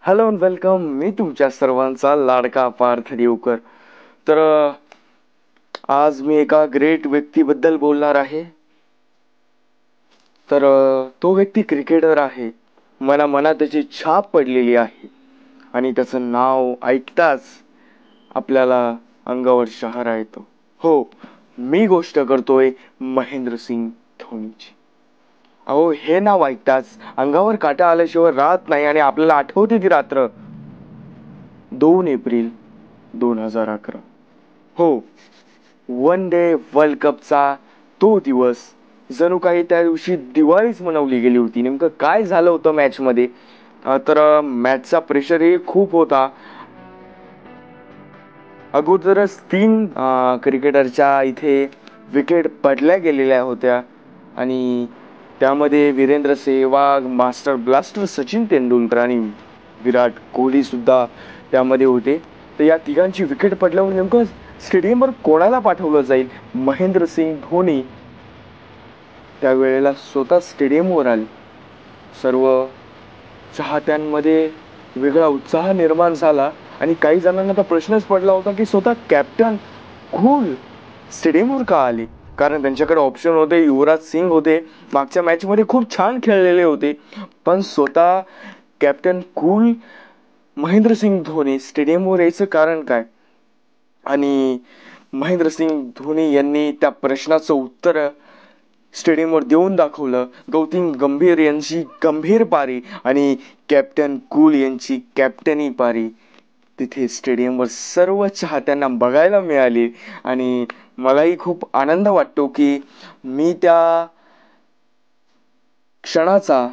Hello and welcome. मी तुमच्या सर्वांचा लाडका पार्थ देवकर. तर आज मी एका ग्रेट व्यक्तीबद्दल बोलणार आहे. तर तो व्यक्ती क्रिकेटर आहे. मला मनात त्याची छाप पडलेली आहे आणि त्याचं नाव ऐकताच आपल्याला अंगावर शहारा येतो. हो, मी गोष्ट करतोय महेंद्रसिंग धोनीची. अहो, हे नाव ऐकताच अंगावर काटा आल्याशिवाय राहत नाही आणि आपल्याला आठवते ती रात्र 2 एप्रिल 2011. हो, वन डे वर्ल्ड कपचा तो दिवस. जणू काही त्या दिवशी दिवाळीच मनवली गेली होती. नेमकं काय झालं होतं मॅचमध्ये? तर मॅचचा प्रेशरही खूप होता. अगोदरच 3 क्रिकेटरच्या इथे विकेट पडल्या गेलेल्या होत्या आणि त्यामध्ये वीरेंद्र सेहवाग, मास्टर ब्लास्टर सचिन तेंडुलकर आणि विराट कोहली सुद्धा त्यामध्ये होते. तर या तिघांची विकेट पडल्यावर नेमकं स्टेडियमवर कोणाला पाठवलं जाईल? महेंद्रसिंग धोनी त्यावेळेला स्वतः स्टेडियमवर आले. सर्व चाहत्यांमध्ये वेगळा उत्साह निर्माण झाला आणि काही जणांना तर प्रश्नच पडला होता की स्वतः कॅप्टन कूल स्टेडियमवर का आले? कारण त्यांच्याकडे ऑप्शन होते. युवराज सिंग होते, मागच्या मॅचमध्ये खूप छान खेळलेले होते, पण स्वतः कॅप्टन कूल महेंद्रसिंग धोनी स्टेडियमवर यायचं कारण काय? आणि महेंद्रसिंग धोनी यांनी त्या प्रश्नाचं उत्तर स्टेडियमवर देऊन दाखवलं. गौतम गंभीर यांची गंभीर पारी आणि कॅप्टन कूल यांची कॅप्टनी पारी तिथे स्टेडियमवर सर्व चाहत्यांना बघायला मिळाली आणि मलाही खूप आनंद वाटतो की मी त्या क्षणाचा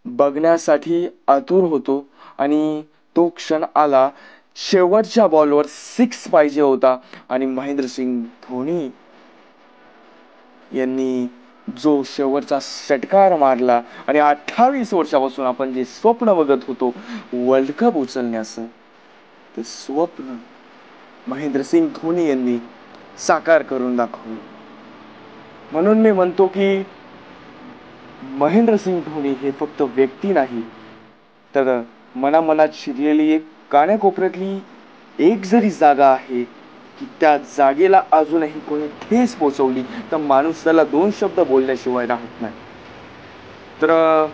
बघण्यासाठी आतुर होतो आणि तो क्षण आला. शेवटच्या बॉलवर 6 पाहिजे होता आणि महेंद्रसिंग धोनी यांनी जो शेवटचा षटकार मारला आणि 28 वर्षापासून आपण जे स्वप्न बघत होतो वर्ल्ड कप उचलण्याचं, ते स्वप्न महेंद्रसिंग धोनी यांनी साकार करून दाखवलं. म्हणून मी म्हणतो की महेंद्रसिंग धोनी हे फक्त व्यक्ती नाही, तर मनामनात शिरलेली एक कान्याकोपऱ्यातली एक जरी जागा आहे की त्या जागेला अजूनही कोणी ठेस पोचवली तर माणूस त्याला 2 शब्द बोलल्याशिवाय राहत नाही. तर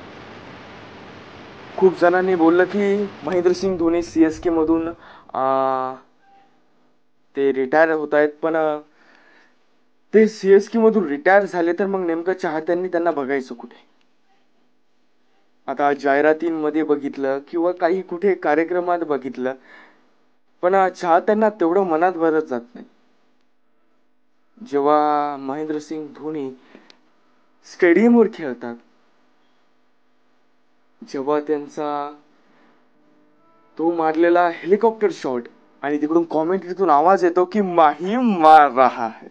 खूप जणांनी बोललं की महेंद्रसिंग धोनी CSK मधून ते रिटायर होत आहेत, पण ते CSK मधून रिटायर झाले तर मग नेमकं चाहत्यांनी त्यांना बघायचं कुठे? आता जाहिरातींमध्ये बघितलं किंवा काही कुठे कार्यक्रमात बघितलं, पण चाहत्यांना तेवढं मनात भरत जात नाही. जेव्हा महेंद्रसिंग धोनी स्टेडियमवर खेळतात, जेव्हा त्यांचा तो मारलेला हेलिकॉप्टर शॉट आणि तिकडून कॉमेंट्रीतून आवाज येतो की माही मार रहा है,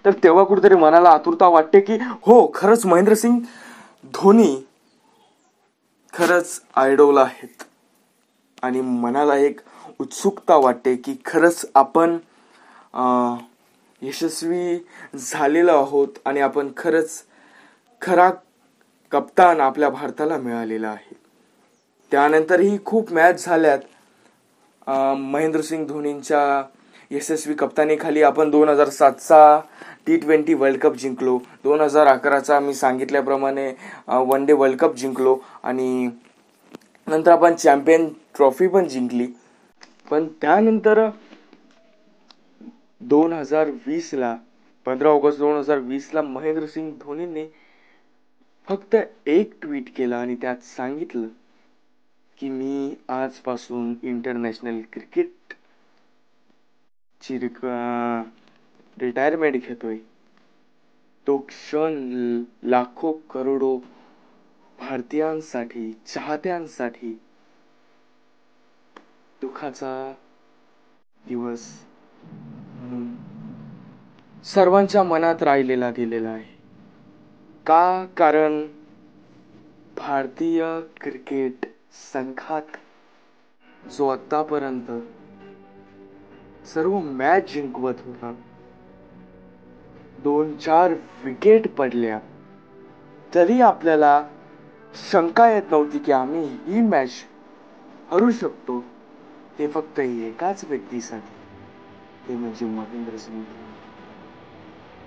तर तेव्हा कुठेतरी मनाला आतुरता वाटते की हो, खरंच महेंद्रसिंग धोनी खरंच आयडॉल आहेत आणि मनाला एक उत्सुकता वाटते की खरंच आपण यशस्वी झालेलो आहोत आणि आपण खरंच खरा कप्तान आपल्या भारताला मिळालेला आहे. त्यानंतरही खूप मॅच झाल्यात. महेंद्रसिंग धोनींच्या यशस्वी कप्तानीखाली आपण 2007चा T20 वर्ल्ड कप जिंकलो, 2011चा मी सांगितल्याप्रमाणे वन डे वर्ल्ड कप जिंकलो आणि नंतर आपण चॅम्पियन ट्रॉफी पण जिंकली. पण त्यानंतर 2020ला 15 ऑगस्ट 2020ला महेंद्रसिंग धोनीने फक्त एक ट्विट केलं आणि त्यात सांगितलं की मी आजपासून इंटरनॅशनल क्रिकेट ची रिटायरमेंट घेतोय. तो क्षण लाखो करोडो भारतीयांसाठी, चाहत्यांसाठी दुःखाचा दिवस म्हणून सर्वांच्या मनात राहिलेला गेलेला आहे. का? कारण भारतीय क्रिकेट संघात जो आतापर्यंत सर्व मॅच जिंकवत होता, 2-4 विकेट पडल्या तरी आपल्याला शंका येत नव्हती की आम्ही ही मॅच हरू शकतो ते फक्त एकाच व्यक्तीसाठी, ते म्हणजे महेंद्रसिंग धोनी.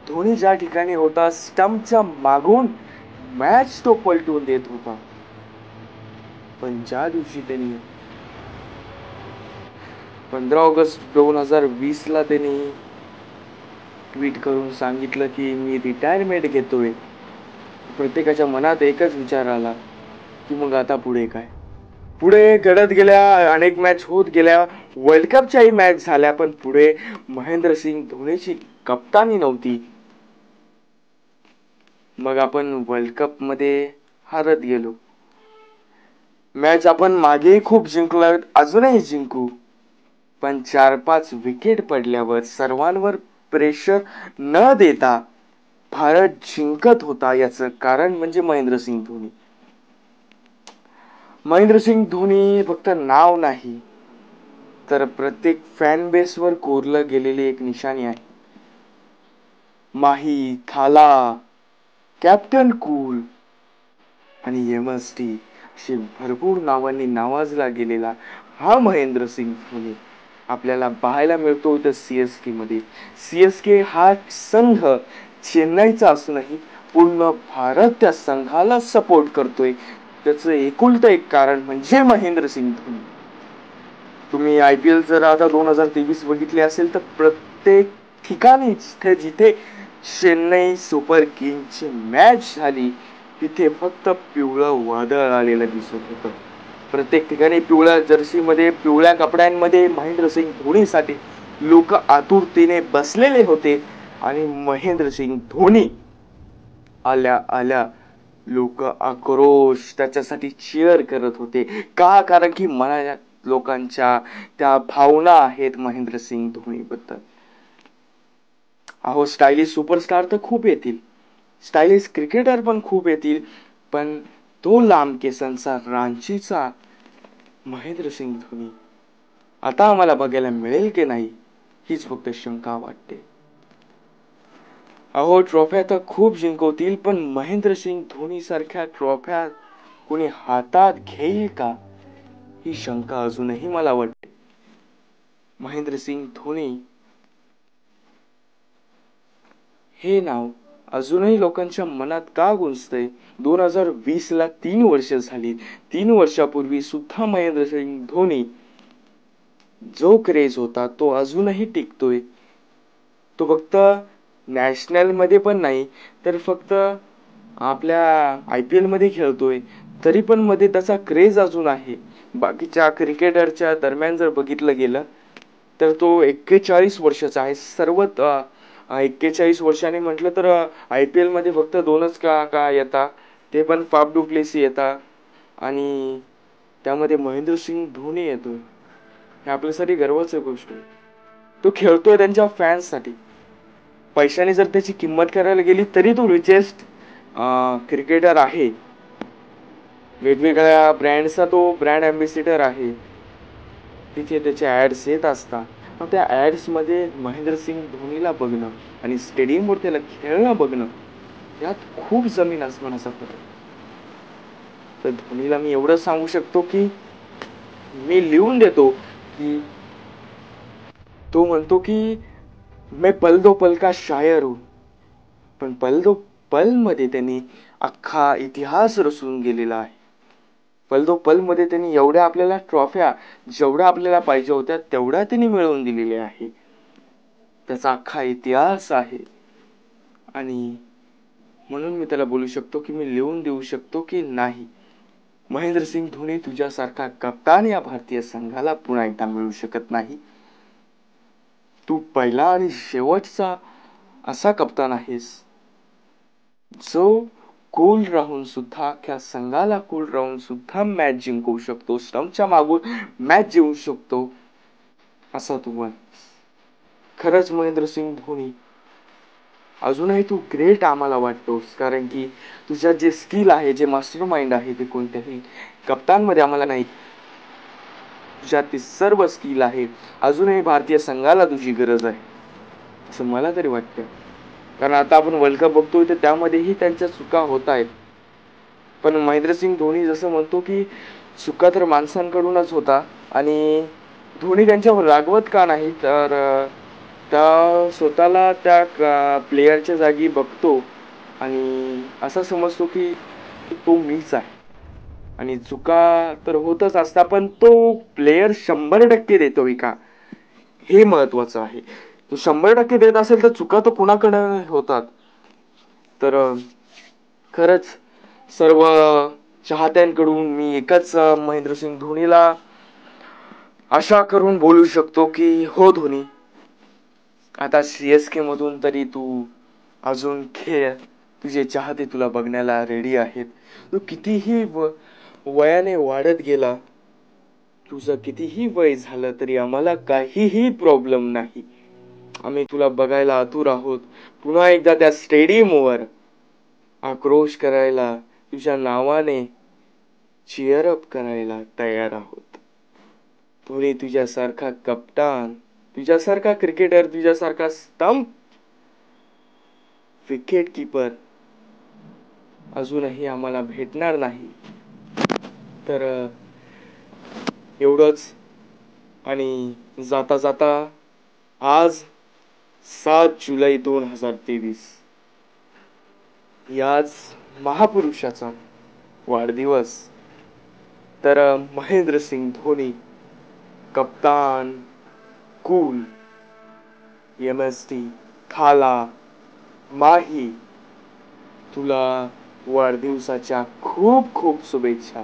धोनी ज्या ठिकाणी होता स्टंपच्या मागून मॅच तो पलटून देत होता. पण ज्या दिवशी त्यांनी 15 ऑगस्ट 2020 ला त्यांनी ट्विट करून सांगितलं की मी रिटायरमेंट घेतोय, प्रत्येकाच्या मनात एकच विचार आला की मग आता पुढे काय. पुढे घडत गेल्या, अनेक मॅच होत गेल्या, वर्ल्ड कपच्याही मॅच झाल्या, पण पुढे महेंद्रसिंग धोनीची कप्तानी नव्हती. मग आपण वर्ल्ड कप मध्ये हारत गेलो. मॅच आपण मागे खूप जिंकलो, अजूनही जिंकू, पण 4-5 विकेट पडल्यावर सर्वांवर प्रेशर न देता भारत जिंकत होता. याचं कारण म्हणजे महेंद्रसिंग धोनी. महेंद्रसिंग धोनी फक्त नाव नाही, तर प्रत्येक फॅन बेसवर कोरलं गेलेली एक निशाणी आहे. माही, थाला, कॅप्टन कूल आणि एमएसटी अशी भरपूर नावांनी नावाजला गेलेला हा महेंद्रसिंग धोनी आपल्याला पाहायला मिळतो इथं सीएसके मध्ये. सीएसके हा संघ चेन्नईचा असूनही पूर्ण भारत त्या संघाला सपोर्ट करतोय. त्याचं एकुलतं एक कारण म्हणजे महेंद्रसिंग धोनी. तुम्ही IPL जर आता 2023 बघितले असेल तर प्रत्येक ठिकाणी जिथे चेन्नई सुपर किंग्सची मॅच झाली तिथे फक्त पिवळं वादळ आलेलं दिसत होतं. प्रत्येक ठिकाणी पिवळ्या जर्सी मध्ये, पिवळ्या कपड्यांमध्ये महेंद्रसिंग धोनीसाठी लोक आतुरतेने बसलेले होते. आणि महेंद्रसिंग धोनी आल्या आल्या लोक आक्रोश त्याच्यासाठी चीअर करत होते. का? कारण की मनात लोकांच्या त्या भावना आहेत महेंद्रसिंग धोनी बद्दल. अहो, स्टायलिश सुपरस्टार तर खूप येतील, स्टायलिश क्रिकेटर पण खूप येतील, पण तो लांब केसांचा रांचीचा महेंद्रसिंग धोनी आता आम्हाला बघायला मिळेल की नाही हीच फक्त शंका वाटते. अहो, ट्रॉफ्या तर खूप जिंकवतील, पण महेंद्रसिंग धोनी सारख्या ट्रॉफ्या कोणी हातात घेईल का ही शंका अजूनही मला वाटते. महेंद्रसिंग धोनी हे नाव अजूनही लोकांच्या मनात का गुंजतंय? 2020 ला 3 वर्ष झाली. 3 वर्षापूर्वी सुद्धा महेंद्रसिंग धोनी जो क्रेज होता तो अजूनही टिकतोय. तो फक्त नॅशनल मध्ये पण नाही, तर फक्त आपल्या IPL मध्ये खेळतोय तरी पण मध्ये त्याचा क्रेज अजून आहे. बाकीच्या क्रिकेटरच्या दरम्यान जर बघितलं गेलं तर तो 41 वर्षाचा आहे. सर्व 41 वर्षांनी म्हटलं तर IPL मध्ये फक्त 2च का येतात, ते पण फाफ डु प्लेसी येतात आणि त्यामध्ये महेंद्रसिंग धोनी येतोय. हे आपल्यासाठी गर्वाची गोष्ट आहे. तो खेळतोय त्यांच्या फॅन्ससाठी. पैशाने जर त्याची किंमत करायला गेली तरी तो रिचेस्ट क्रिकेटर आहे. वेगवेगळ्या ब्रँडचा तो ब्रँड अँबॅसिडर आहे. तिथे त्याचे ऍड्स येत असतात. मग त्या ऍड्स मध्ये महेंद्रसिंग धोनीला बघणं आणि स्टेडियमवर त्याला खेळणं बघणं यात खूप जमीन आसमानाचा फरक. तर धोनीला मी एवढं सांगू शकतो की मी लिहून देतो की तो म्हणतो की मैं पल दो पल का शायर हूं, पण पल दो पल मध्ये त्यांनी अख्खा इतिहास रचून गेलेला आहे. पल दो पल मध्ये त्यांनी एवढ्या आपल्याला ट्रॉफ्या जेवढ्या आपल्याला पाहिजे होत्या तेवढ्या त्यांनी मिळवून दिलेल्या आहे. त्याचा अख्खा इतिहास आहे आणि म्हणून मी त्याला बोलू शकतो की मी लिहून देऊ शकतो की नाही, महेंद्रसिंग धोनी तुझ्यासारखा कप्तान या भारतीय संघाला पुन्हा एकदा मिळू शकत नाही. तू पहिला आणि शेवटचा असा कप्तान आहेस जो कूल राहून सुद्धा अख्ख्या संघाला कूल राहून सुद्धा मॅच जिंकवू शकतो, स्टंपच्या मागून मॅच जिंकू शकतो असा तू बन. खरंच महेंद्रसिंग धोनी अजूनही तू ग्रेट आम्हाला वाटतोस, कारण की तुझ्या जे स्किल आहे, जे मास्टर माइंड आहे ते कोणत्याही कप्तानमध्ये आम्हाला नाही. तुझ्यात ती सर्व स्किल आहे. अजूनही भारतीय संघाला तुझी गरज आहे असं मला तरी वाटतं. कारण आता आपण वर्ल्ड कप बघतोय तर त्यामध्येही त्यांच्या चुका होत आहेत. पण महेंद्रसिंग धोनी जसं म्हणतो की चुका तर माणसांकडूनच होता आणि धोनी त्यांच्यावर रागवत का नाही तर त्या स्वतःला त्या प्लेयरच्या जागी बघतो आणि असं समजतो की तो मीच आहे आणि चुका तर होतच असतात पण तो प्लेयर 100% देतोय का हे महत्वाचं आहे. तो 100% देत असेल तर चुका तर कुणाकडे होतात. तर खरंच सर्व चाहत्यांकडून मी एकच महेंद्रसिंग धोनीला आशा करून बोलू शकतो की हो धोनी, आता CSK मधून तरी तू अजून खेळ. तुझे चाहते तुला बघण्याला रेडी आहेत. तू कितीही वयाने वाढत गेला, तुझं कितीही वय झालं तरी आम्हाला काहीही प्रॉब्लेम नाही. आम्ही तुला बघायला आतुर आहोत. पुन्हा एकदा त्या स्टेडियमवर आक्रोश करायला, तुझ्या नावाने चीअरअप करायला तयार आहोत. धोनी तुझ्यासारखा कप्तान, तुझ्यासारखा क्रिकेटर, तुझ्यासारखा स्टंप विकेट कीपर अजूनही आम्हाला भेटणार नाही. तर एवढंच. आणि जाता जाता आज 7 जुलै 2023 याच महापुरुषाचा वाढदिवस. तर महेंद्रसिंग धोनी, कप्तान, कूल, MSD, थाला, माही, तुला वाढदिवसाच्या खूप खूप शुभेच्छा.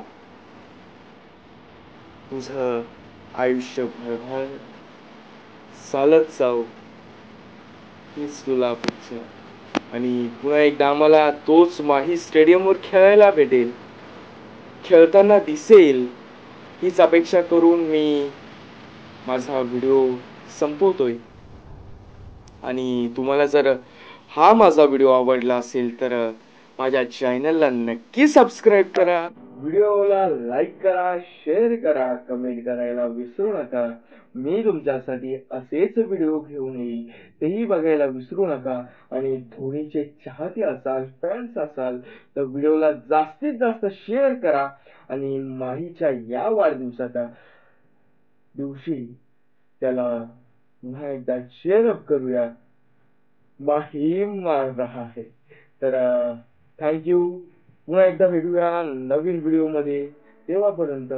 तुझं आयुष्यभर चालत जाऊ हीच तुला अपेक्षा. आणि पुन्हा एकदा आम्हाला तोच माही स्टेडियमवर खेळायला भेटेल, खेळताना दिसेल हीच अपेक्षा करून मी माझा व्हिडिओ संपवतोय. आणि तुम्हाला जर हा माझा व्हिडिओ आवडला असेल तर माझ्या चॅनलला नक्की सबस्क्राईब करा, व्हिडिओला लाईक करा, शेअर करा, कमेंट करायला विसरू नका. मी तुमच्यासाठी असेच व्हिडिओ घेऊन येईल, तेही बघायला विसरू नका. आणि धोनीचे चाहते असाल, फॅन्स असाल तर व्हिडिओला जास्तीत जास्त शेअर करा आणि माहीच्या या वाढदिवसाच्या दिवशी त्याला पुन्हा एकदा चेअरअप करूया. माही मार रहा है. तर थँक्यू. पुन्हा एकदा भेटूया नवीन व्हिडिओ मध्ये. तेव्हापर्यंत